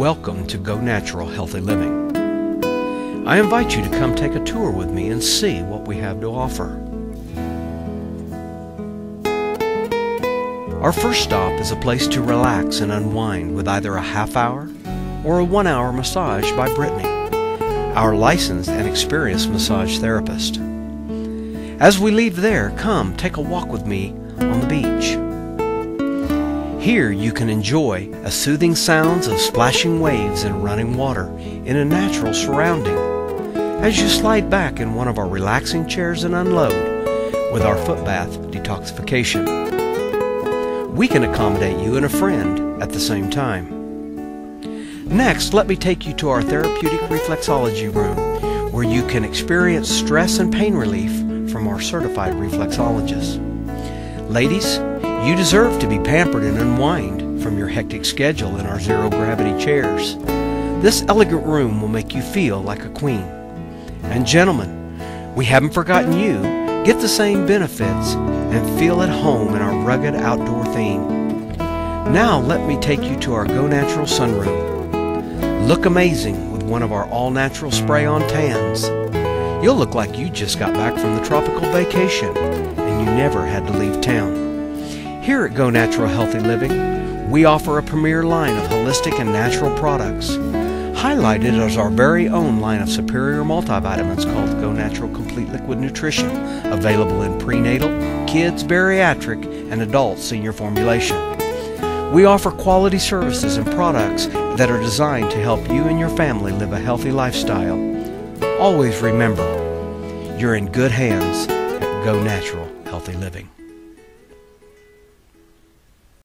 Welcome to Go Natural Healthy Living. I invite you to come take a tour with me and see what we have to offer. Our first stop is a place to relax and unwind with either a half-hour or a 1-hour massage by Brittany, our licensed and experienced massage therapist. As we leave there, come take a walk with me on the beach. Here you can enjoy a soothing sounds of splashing waves and running water in a natural surrounding as you slide back in one of our relaxing chairs and unload with our foot bath detoxification. We can accommodate you and a friend at the same time. Next, let me take you to our therapeutic reflexology room where you can experience stress and pain relief from our certified reflexologists. Ladies, you deserve to be pampered and unwind from your hectic schedule in our zero-gravity chairs. This elegant room will make you feel like a queen. And gentlemen, we haven't forgotten you. Get the same benefits and feel at home in our rugged outdoor theme. Now let me take you to our Go Natural sunroom. Look amazing with one of our all-natural spray-on tans. You'll look like you just got back from the tropical vacation and you never had to leave town. Here at Go Natural Healthy Living, we offer a premier line of holistic and natural products. Highlighted as our very own line of superior multivitamins called Go Natural Complete Liquid Nutrition, available in prenatal, kids, bariatric, and adult senior formulation. We offer quality services and products that are designed to help you and your family live a healthy lifestyle. Always remember, you're in good hands at Go Natural Healthy Living.